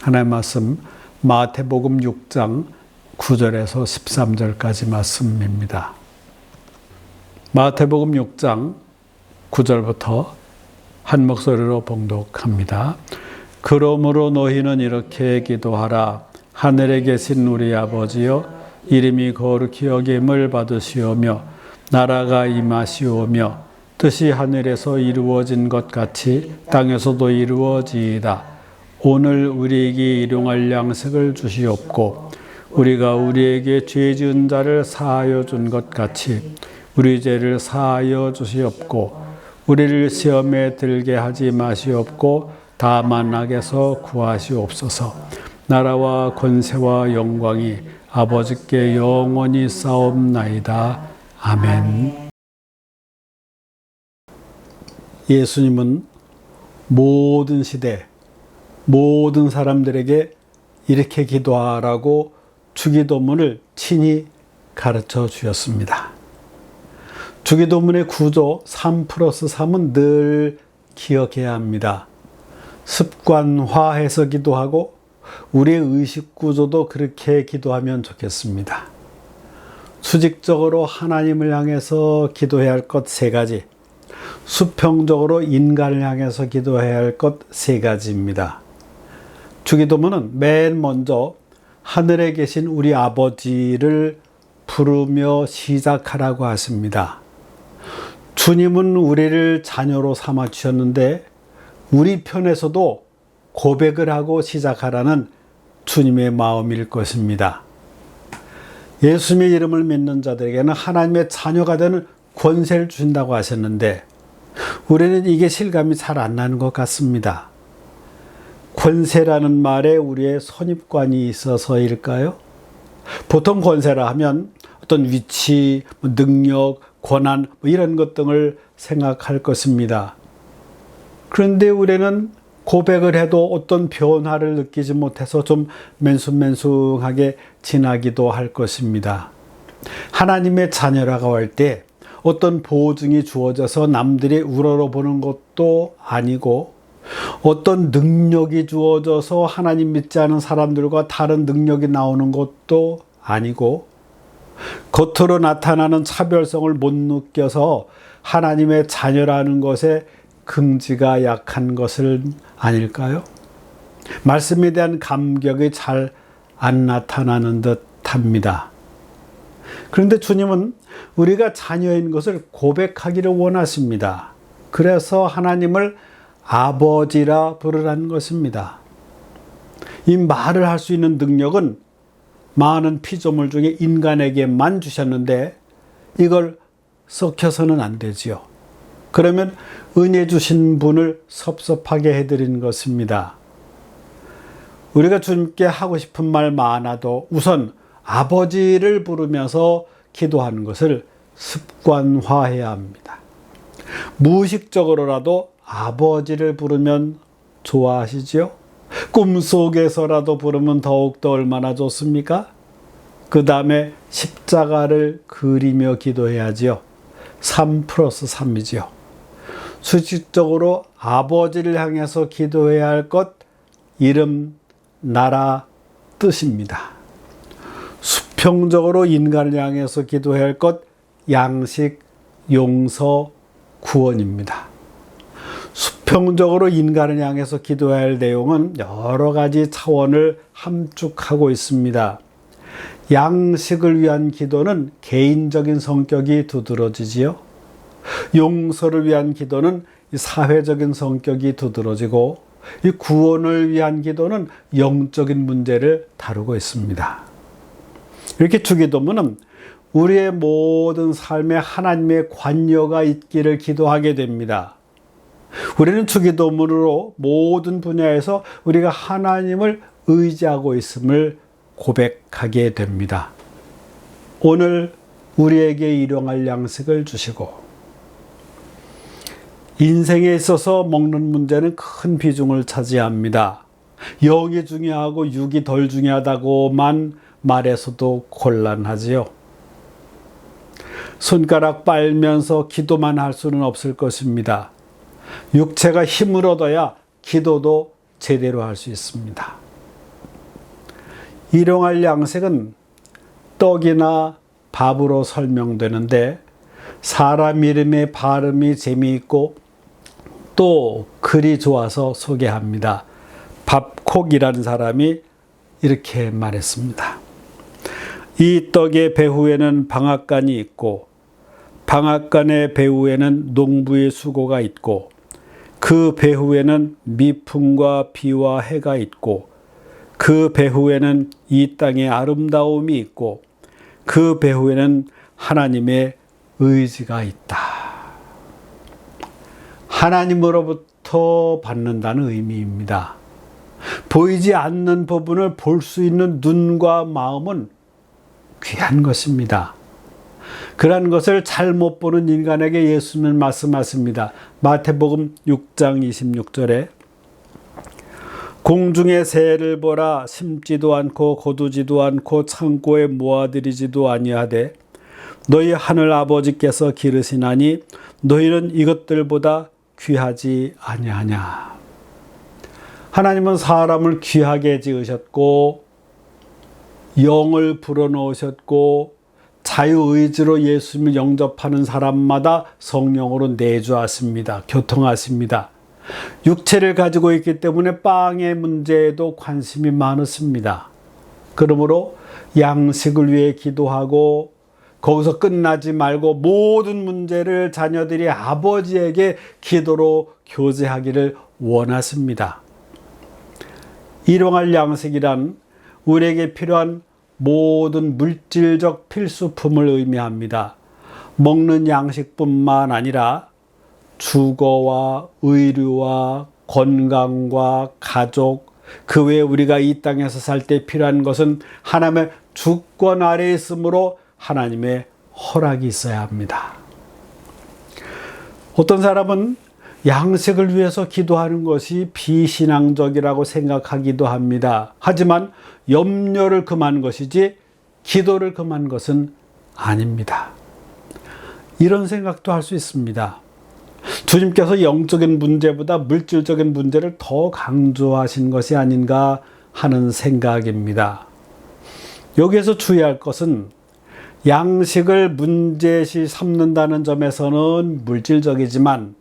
하나님의 말씀 마태복음 6장 9절에서 13절까지 말씀입니다. 마태복음 6장 9절부터 한 목소리로 봉독합니다. 그러므로 너희는 이렇게 기도하라. 하늘에 계신 우리 아버지여, 이름이 거룩히 여김을 받으시오며 나라가 임하시오며 뜻이 하늘에서 이루어진 것 같이 땅에서도 이루어지이다. 오늘 우리에게 일용할 양식을 주시옵고 우리가 우리에게 죄 지은 자를 사하여 준 것 같이 우리 죄를 사하여 주시옵고 우리를 시험에 들게 하지 마시옵고 다만 악에서 구하시옵소서. 나라와 권세와 영광이 아버지께 영원히 싸움나이다. 아멘. 예수님은 모든 시대, 모든 사람들에게 이렇게 기도하라고 주기도문을 친히 가르쳐 주셨습니다. 주기도문의 구조 3+3은 늘 기억해야 합니다. 습관화해서 기도하고 우리의 의식 구조도 그렇게 기도하면 좋겠습니다. 수직적으로 하나님을 향해서 기도해야 할 것 3가지, 수평적으로 인간을 향해서 기도해야 할 것 3가지입니다. 주기도문은 맨 먼저 하늘에 계신 우리 아버지를 부르며 시작하라고 하십니다. 주님은 우리를 자녀로 삼아 주셨는데 우리 편에서도 고백을 하고 시작하라는 주님의 마음일 것입니다. 예수님의 이름을 믿는 자들에게는 하나님의 자녀가 되는 권세를 주신다고 하셨는데 우리는 이게 실감이 잘 안 나는 것 같습니다. 권세라는 말에 우리의 선입관이 있어서일까요? 보통 권세라 하면 어떤 위치, 능력, 권한 이런 것 등을 생각할 것입니다. 그런데 우리는 고백을 해도 어떤 변화를 느끼지 못해서 좀 맨숭맨숭하게 지나기도 할 것입니다. 하나님의 자녀라고 할 때 어떤 보증이 주어져서 남들이 우러러보는 것도 아니고 어떤 능력이 주어져서 하나님 믿지 않은 사람들과 다른 능력이 나오는 것도 아니고 겉으로 나타나는 차별성을 못 느껴서 하나님의 자녀라는 것에 긍지가 약한 것은 아닐까요? 말씀에 대한 감격이 잘 안 나타나는 듯 합니다. 그런데 주님은 우리가 자녀인 것을 고백하기를 원하십니다. 그래서 하나님을 아버지라 부르라는 것입니다. 이 말을 할 수 있는 능력은 많은 피조물 중에 인간에게만 주셨는데 이걸 썩혀서는 안 되지요. 그러면 은혜 주신 분을 섭섭하게 해드리는 것입니다. 우리가 주님께 하고 싶은 말 많아도 우선 아버지를 부르면서 기도하는 것을 습관화해야 합니다. 무의식적으로라도 아버지를 부르면 좋아하시지요? 꿈속에서라도 부르면 더욱더 얼마나 좋습니까? 그 다음에 십자가를 그리며 기도해야지요. 3+3이지요. 수직적으로 아버지를 향해서 기도해야 할 것, 이름, 나라, 뜻입니다. 수평적으로 인간을 향해서 기도해야 할 것, 양식, 용서, 구원입니다. 수평적으로 인간을 향해서 기도해야 할 내용은 여러 가지 차원을 함축하고 있습니다. 양식을 위한 기도는 개인적인 성격이 두드러지지요. 용서를 위한 기도는 사회적인 성격이 두드러지고 이 구원을 위한 기도는 영적인 문제를 다루고 있습니다. 이렇게 주기도문은 우리의 모든 삶에 하나님의 관여가 있기를 기도하게 됩니다. 우리는 주기도문으로 모든 분야에서 우리가 하나님을 의지하고 있음을 고백하게 됩니다. 오늘 우리에게 일용할 양식을 주시고 인생에 있어서 먹는 문제는 큰 비중을 차지합니다. 영이 중요하고 육이 덜 중요하다고만 말해서도 곤란하지요. 손가락 빨면서 기도만 할 수는 없을 것입니다. 육체가 힘을 얻어야 기도도 제대로 할 수 있습니다. 일용할 양식은 떡이나 밥으로 설명되는데 사람 이름의 발음이 재미있고 또 글이 좋아서 소개합니다. 밥콕이라는 사람이 이렇게 말했습니다. 이 떡의 배후에는 방앗간이 있고 방앗간의 배후에는 농부의 수고가 있고 그 배후에는 미풍과 비와 해가 있고 그 배후에는 이 땅의 아름다움이 있고 그 배후에는 하나님의 의지가 있다. 하나님으로부터 받는다는 의미입니다. 보이지 않는 부분을 볼 수 있는 눈과 마음은 귀한 것입니다. 그러한 것을 잘못 보는 인간에게 예수님은 말씀하십니다. 마태복음 6장 26절에 공중의 새를 보라, 심지도 않고 거두지도 않고 창고에 모아들이지도 아니하되 너희 하늘 아버지께서 기르시나니 너희는 이것들보다 귀하지 아니하냐. 하나님은 사람을 귀하게 지으셨고 영을 불어넣으셨고 자유의지로 예수님을 영접하는 사람마다 성령으로 내주하십니다. 교통하십니다. 육체를 가지고 있기 때문에 빵의 문제에도 관심이 많으십니다. 그러므로 양식을 위해 기도하고 거기서 끝나지 말고 모든 문제를 자녀들이 아버지에게 기도로 교제하기를 원하십니다. 일용할 양식이란 우리에게 필요한 모든 물질적 필수품을 의미합니다. 먹는 양식뿐만 아니라 주거와 의료와 건강과 가족, 그 외에 우리가 이 땅에서 살 때 필요한 것은 하나님의 주권 아래에 있으므로 하나님의 허락이 있어야 합니다. 어떤 사람은 양식을 위해서 기도하는 것이 비신앙적이라고 생각하기도 합니다. 하지만 염려를 금한 것이지 기도를 금한 것은 아닙니다. 이런 생각도 할 수 있습니다. 주님께서 영적인 문제보다 물질적인 문제를 더 강조하신 것이 아닌가 하는 생각입니다. 여기에서 주의할 것은 양식을 문제시 삼는다는 점에서는 물질적이지만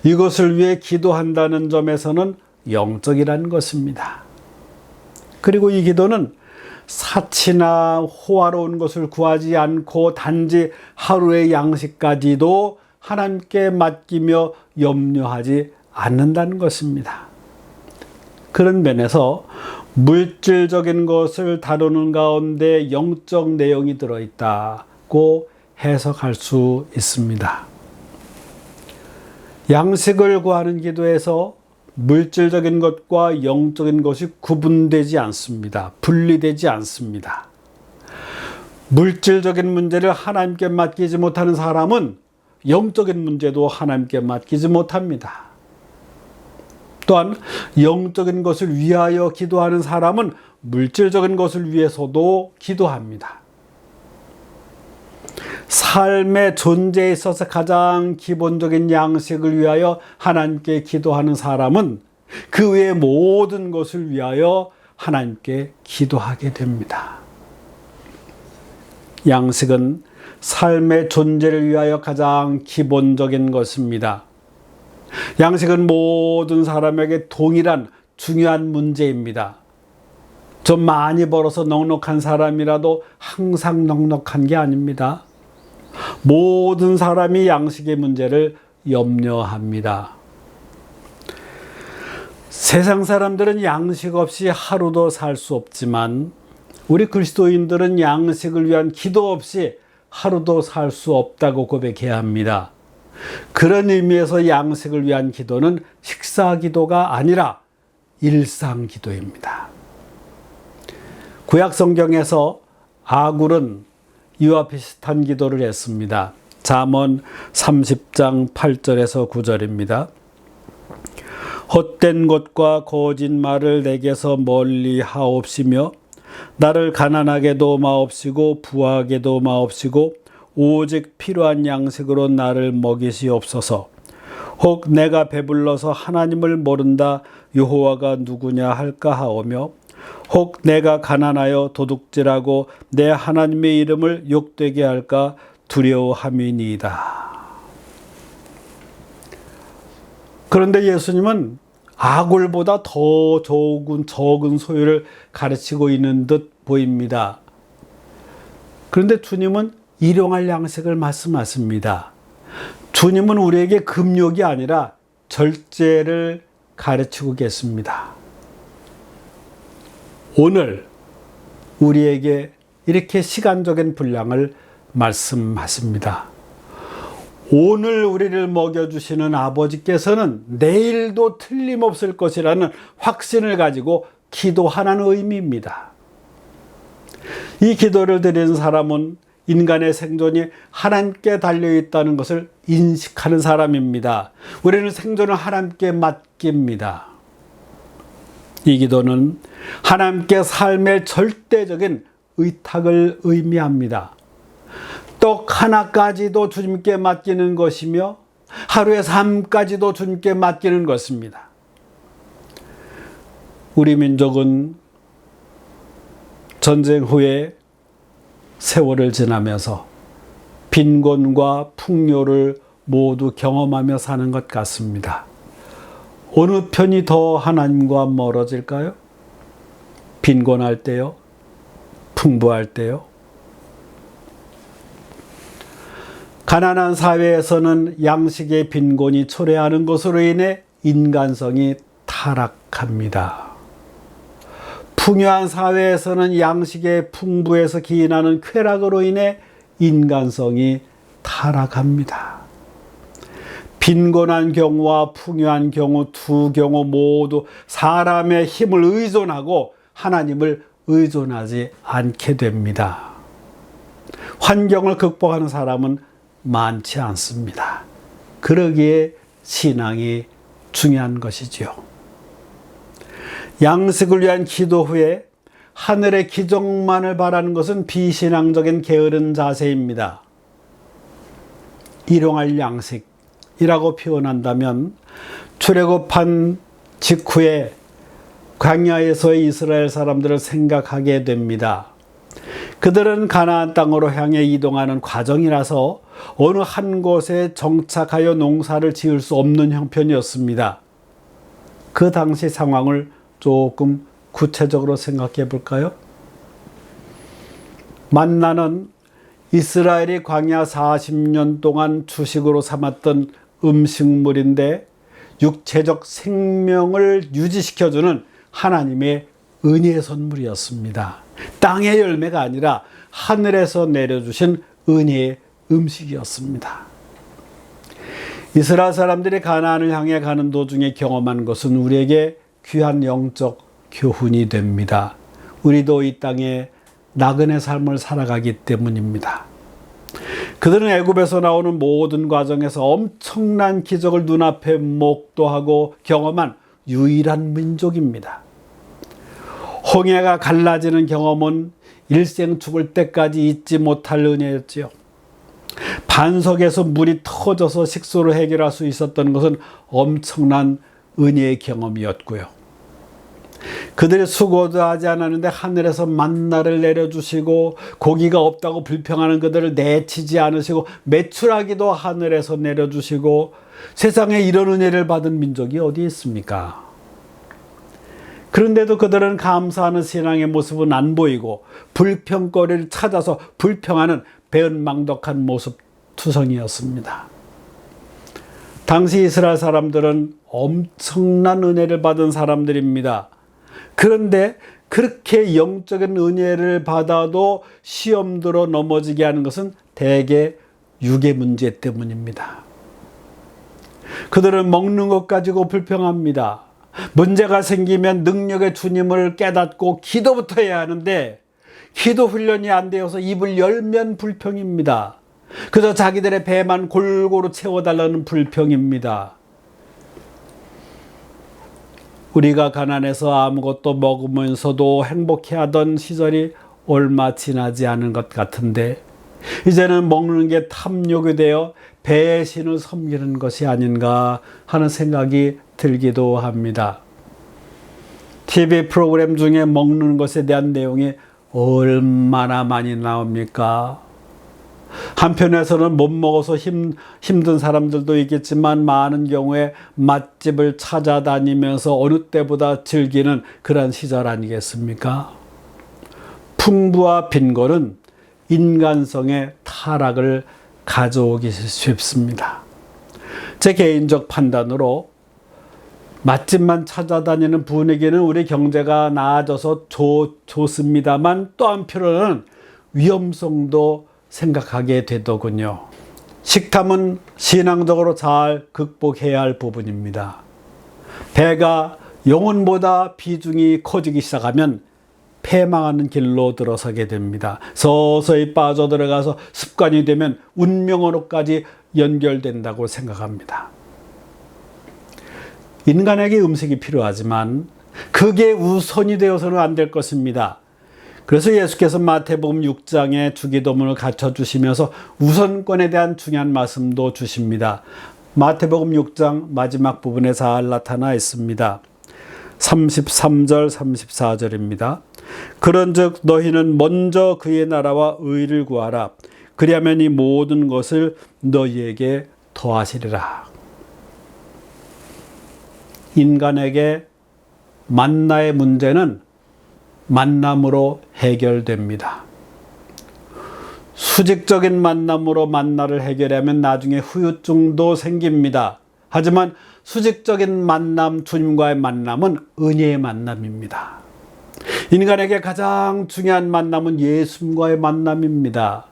이것을 위해 기도한다는 점에서는 영적이라는 것입니다. 그리고 이 기도는 사치나 호화로운 것을 구하지 않고 단지 하루의 양식까지도 하나님께 맡기며 염려하지 않는다는 것입니다. 그런 면에서 물질적인 것을 다루는 가운데 영적 내용이 들어있다고 해석할 수 있습니다. 양식을 구하는 기도에서 물질적인 것과 영적인 것이 구분되지 않습니다. 분리되지 않습니다. 물질적인 문제를 하나님께 맡기지 못하는 사람은 영적인 문제도 하나님께 맡기지 못합니다. 또한 영적인 것을 위하여 기도하는 사람은 물질적인 것을 위해서도 기도합니다. 삶의 존재에 있어서 가장 기본적인 양식을 위하여 하나님께 기도하는 사람은 그 외의 모든 것을 위하여 하나님께 기도하게 됩니다. 양식은 삶의 존재를 위하여 가장 기본적인 것입니다. 양식은 모든 사람에게 동일한 중요한 문제입니다. 좀 많이 벌어서 넉넉한 사람이라도 항상 넉넉한 게 아닙니다. 모든 사람이 양식의 문제를 염려합니다. 세상 사람들은 양식 없이 하루도 살 수 없지만 우리 그리스도인들은 양식을 위한 기도 없이 하루도 살 수 없다고 고백해야 합니다. 그런 의미에서 양식을 위한 기도는 식사 기도가 아니라 일상 구약 성경에서 아굴은 이와 비슷한 기도를 했습니다. 잠언 30장 8절에서 9절입니다. 헛된 것과 거짓말을 내게서 멀리 하옵시며 나를 가난하게도 마옵시고 부하게도 마옵시고 오직 필요한 양식으로 나를 먹이시옵소서. 혹 내가 배불러서 하나님을 모른다 여호와가 누구냐 할까 하오며 혹 내가 가난하여 도둑질하고 내 하나님의 이름을 욕되게 할까 두려워함이니이다. 그런데 예수님은 아굴보다 더 적은 소유를 가르치고 있는 듯 보입니다. 그런데 주님은 일용할 양식을 말씀하십니다. 주님은 우리에게 금욕이 아니라 절제를 가르치고 계십니다. 오늘 우리에게 이렇게 시간적인 분량을 말씀하십니다. 오늘 우리를 먹여주시는 아버지께서는 내일도 틀림없을 것이라는 확신을 가지고 기도하는 의미입니다. 이 기도를 드리는 사람은 인간의 생존이 하나님께 달려있다는 것을 인식하는 사람입니다. 우리는 생존을 하나님께 맡깁니다. 이 기도는 하나님께 삶의 절대적인 의탁을 의미합니다. 떡 하나까지도 주님께 맡기는 것이며 하루의 삶까지도 주님께 맡기는 것입니다. 우리 민족은 전쟁 후에 세월을 지나면서 빈곤과 풍요를 모두 경험하며 사는 것 같습니다. 어느 편이 더 하나님과 멀어질까요? 빈곤할 때요? 풍부할 때요? 가난한 사회에서는 양식의 빈곤이 초래하는 것으로 인해 인간성이 타락합니다. 풍요한 사회에서는 양식의 풍부에서 기인하는 쾌락으로 인해 인간성이 타락합니다. 빈곤한 경우와 풍요한 경우 두 경우 모두 사람의 힘을 의존하고 하나님을 의존하지 않게 됩니다. 환경을 극복하는 사람은 많지 않습니다. 그러기에 신앙이 중요한 것이지요. 양식을 위한 기도 후에 하늘의 기적만을 바라는 것은 비신앙적인 게으른 자세입니다. 일용할 양식이라고 표현한다면 출애굽한 직후에 광야에서의 이스라엘 사람들을 생각하게 됩니다. 그들은 가나안 땅으로 향해 이동하는 과정이라서 어느 한 곳에 정착하여 농사를 지을 수 없는 형편이었습니다. 그 당시 상황을 조금 구체적으로 생각해 볼까요? 만나는 이스라엘이 광야 40년 동안 주식으로 삼았던 음식물인데 육체적 생명을 유지시켜주는 하나님의 은혜의 선물이었습니다. 땅의 열매가 아니라 하늘에서 내려주신 은혜의 음식이었습니다. 이스라엘 사람들이 가나안을 향해 가는 도중에 경험한 것은 우리에게 귀한 영적 교훈이 됩니다. 우리도 이 땅에 나그네 삶을 살아가기 때문입니다. 그들은 애굽에서 나오는 모든 과정에서 엄청난 기적을 눈앞에 목도하고 경험한 유일한 민족입니다. 홍해가 갈라지는 경험은 일생 죽을 때까지 잊지 못할 은혜였지요. 반석에서 물이 터져서 식수를 해결할 수 있었던 것은 엄청난 은혜의 경험이었고요. 그들이 수고도 하지 않았는데 하늘에서 만나를 내려주시고 고기가 없다고 불평하는 그들을 내치지 않으시고 메추라기도 하늘에서 내려주시고 세상에 이런 은혜를 받은 민족이 어디 있습니까? 그런데도 그들은 감사하는 신앙의 모습은 안 보이고 불평거리를 찾아서 불평하는 배은망덕한 모습 투성이었습니다. 당시 이스라엘 사람들은 엄청난 은혜를 받은 사람들입니다. 그런데 그렇게 영적인 은혜를 받아도 시험 들어 넘어지게 하는 것은 대개 육의 문제 때문입니다. 그들은 먹는 것 가지고 불평합니다. 문제가 생기면 능력의 주님을 깨닫고 기도부터 해야 하는데 기도 훈련이 안 되어서 입을 열면 불평입니다. 그저 자기들의 배만 골고루 채워달라는 불평입니다. 우리가 가난해서 아무것도 먹으면서도 행복해하던 시절이 얼마 지나지 않은 것 같은데 이제는 먹는 게 탐욕이 되어 배의 신을 섬기는 것이 아닌가 하는 생각이 들기도 합니다. TV 프로그램 중에 먹는 것에 대한 내용이 얼마나 많이 나옵니까? 한편에서는 못 먹어서 힘든 사람들도 있겠지만 많은 경우에 맛집을 찾아다니면서 어느 때보다 즐기는 그런 시절 아니겠습니까? 풍부와 빈곤은 인간성의 타락을 가져오기 쉽습니다. 제 개인적 판단으로 맛집만 찾아다니는 분에게는 우리 경제가 나아져서 좋습니다만 또 한편으로는 위험성도 생각하게 되더군요. 식탐은 신앙적으로 잘 극복해야 할 부분입니다. 배가 영혼보다 비중이 커지기 시작하면 패망하는 길로 들어서게 됩니다. 서서히 빠져들어가서 습관이 되면 운명으로까지 연결된다고 생각합니다. 인간에게 음식이 필요하지만 그게 우선이 되어서는 안 될 것입니다. 그래서 예수께서 마태복음 6장에 주기도문을 가르쳐 주시면서 우선권에 대한 중요한 말씀도 주십니다. 마태복음 6장 마지막 부분에 잘 나타나 있습니다. 33절 34절입니다. 그런즉 너희는 먼저 그의 나라와 의를 구하라. 그리하면 이 모든 것을 너희에게 더하시리라. 인간에게 만나의 문제는 만남으로 해결됩니다. 수직적인 만남으로 만나를 해결하면 나중에 후유증도 생깁니다. 하지만 수직적인 만남, 주님과의 만남은 은혜의 만남입니다. 인간에게 가장 중요한 만남은 예수님과의 만남입니다.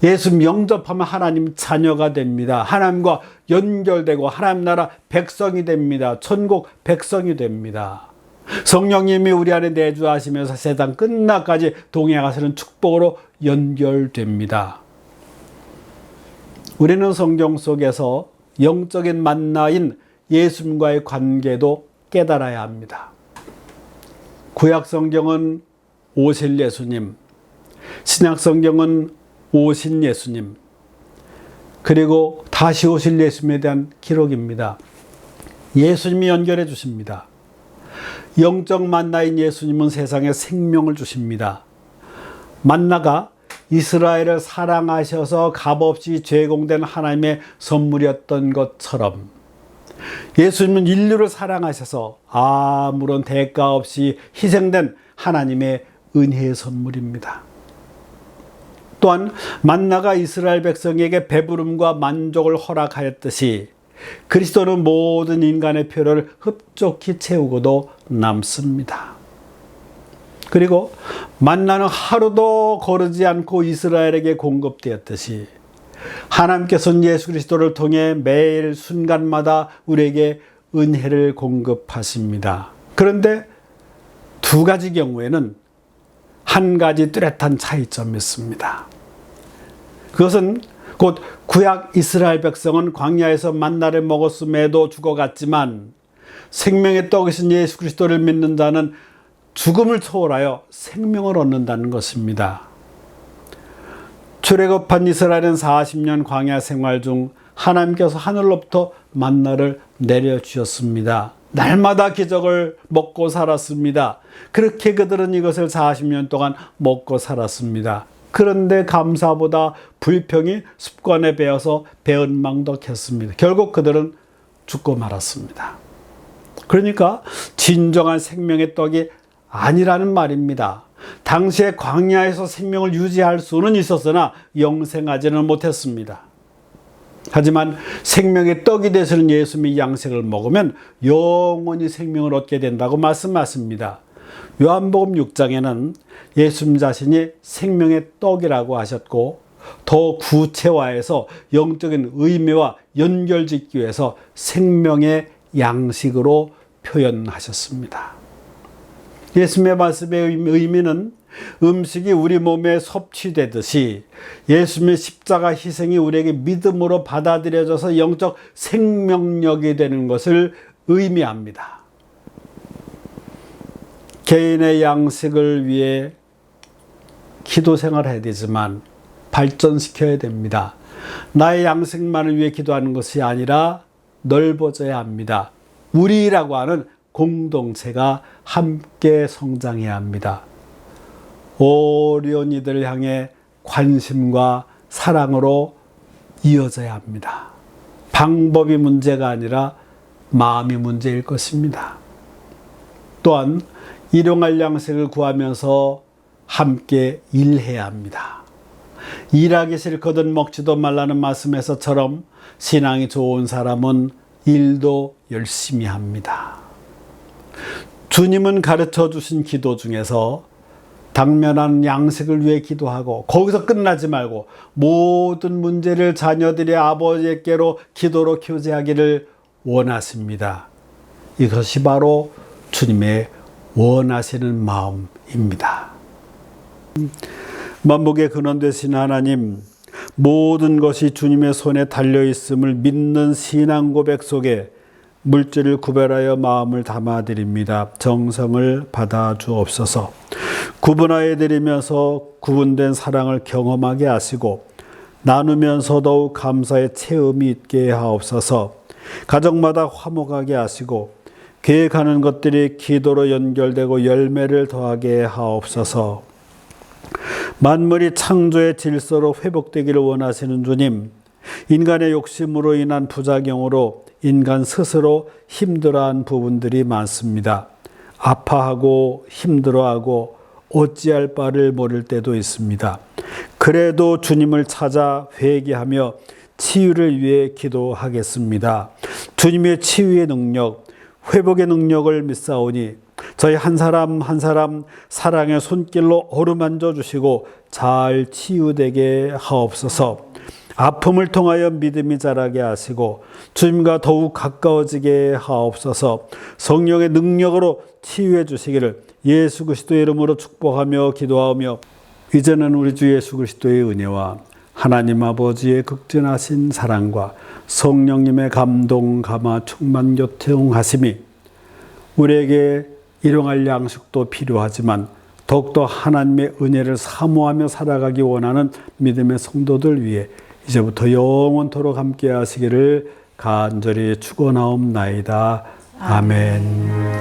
예수 영접하면 하나님 자녀가 됩니다. 하나님과 연결되고 하나님 나라 백성이 됩니다. 천국 백성이 됩니다. 성령님이 우리 안에 내주하시면서 세상 끝날까지 동행하시는 축복으로 연결됩니다. 우리는 성경 속에서 영적인 만나인 예수님과의 관계도 깨달아야 합니다. 구약 성경은 오실 예수님, 신약 성경은 오신 예수님, 그리고 다시 오실 예수님에 대한 기록입니다. 예수님이 연결해 주십니다. 영적 만나인 예수님은 세상에 생명을 주십니다. 만나가 이스라엘을 사랑하셔서 값없이 제공된 하나님의 선물이었던 것처럼 예수님은 인류를 사랑하셔서 아무런 대가 없이 희생된 하나님의 은혜의 선물입니다. 또한 만나가 이스라엘 백성에게 배부름과 만족을 허락하였듯이 그리스도는 모든 인간의 필요를 흡족히 채우고도 남습니다. 그리고 만나는 하루도 거르지 않고 이스라엘에게 공급되었듯이 하나님께서는 예수 그리스도를 통해 매일 순간마다 우리에게 은혜를 공급하십니다. 그런데 두 가지 경우에는 한 가지 뚜렷한 차이점이 있습니다. 그것은 곧 구약 이스라엘 백성은 광야에서 만나를 먹었음에도 죽어갔지만 생명의 떡이신 예수 그리스도를 믿는 자는 죽음을 초월하여 생명을 얻는다는 것입니다. 출애굽한 이스라엘은 40년 광야 생활 중 하나님께서 하늘로부터 만나를 내려주셨습니다. 날마다 기적을 먹고 살았습니다. 그렇게 그들은 이것을 40년 동안 먹고 살았습니다. 그런데 감사보다 불평이 습관에 배어서 배은망덕했습니다. 결국 그들은 죽고 말았습니다. 그러니까 진정한 생명의 떡이 아니라는 말입니다. 당시에 광야에서 생명을 유지할 수는 있었으나 영생하지는 못했습니다. 하지만 생명의 떡이 되시는 예수님의 양식을 먹으면 영원히 생명을 얻게 된다고 말씀하십니다. 요한복음 6장에는 예수님 자신이 생명의 떡이라고 하셨고 더 구체화해서 영적인 의미와 연결짓기 위해서 생명의 양식으로 표현하셨습니다. 예수님의 말씀의 의미는 음식이 우리 몸에 섭취되듯이 예수님의 십자가 희생이 우리에게 믿음으로 받아들여져서 영적 생명력이 되는 것을 의미합니다. 개인의 양식을 위해 기도 생활을 해야 되지만 발전시켜야 됩니다. 나의 양식만을 위해 기도하는 것이 아니라 넓어져야 합니다. 우리라고 하는 공동체가 함께 성장해야 합니다. 어려운 이들을 향해 관심과 사랑으로 이어져야 합니다. 방법이 문제가 아니라 마음이 문제일 것입니다. 또한 일용할 양식을 구하면서 함께 일해야 합니다. 일하기 싫거든 먹지도 말라는 말씀에서처럼 신앙이 좋은 사람은 일도 열심히 합니다. 주님은 가르쳐 주신 기도 중에서 당면한 양식을 위해 기도하고 거기서 끝나지 말고 모든 문제를 자녀들의 아버지께로 기도로 교제하기를 원하십니다. 이것이 바로 주님의 원하시는 마음입니다. 만복의 근원 되신 하나님, 모든 것이 주님의 손에 달려있음을 믿는 신앙 고백 속에 물질을 구별하여 마음을 담아드립니다. 정성을 받아 주옵소서. 구분하여 드리면서 구분된 사랑을 경험하게 하시고 나누면서 더욱 감사의 체험이 있게 하옵소서. 가정마다 화목하게 하시고 계획하는 것들이 기도로 연결되고 열매를 더하게 하옵소서. 만물이 창조의 질서로 회복되기를 원하시는 주님, 인간의 욕심으로 인한 부작용으로 인간 스스로 힘들어한 부분들이 많습니다. 아파하고 힘들어하고 어찌할 바를 모를 때도 있습니다. 그래도 주님을 찾아 회개하며 치유를 위해 기도하겠습니다. 주님의 치유의 능력, 회복의 능력을 믿사오니 저희 한 사람 한 사람 사랑의 손길로 어루만져 주시고 잘 치유되게 하옵소서. 아픔을 통하여 믿음이 자라게 하시고 주님과 더욱 가까워지게 하옵소서. 성령의 능력으로 치유해 주시기를 예수 그리스도의 이름으로 축복하며 기도하며, 이제는 우리 주 예수 그리스도의 은혜와 하나님 아버지의 극진하신 사랑과 성령님의 감동, 감화, 충만, 교통하심이 우리에게 일용할 양식도 필요하지만 더욱더 하나님의 은혜를 사모하며 살아가기 원하는 믿음의 성도들 위해 이제부터 영원토록 함께 하시기를 간절히 축원하옵나이다. 아멘.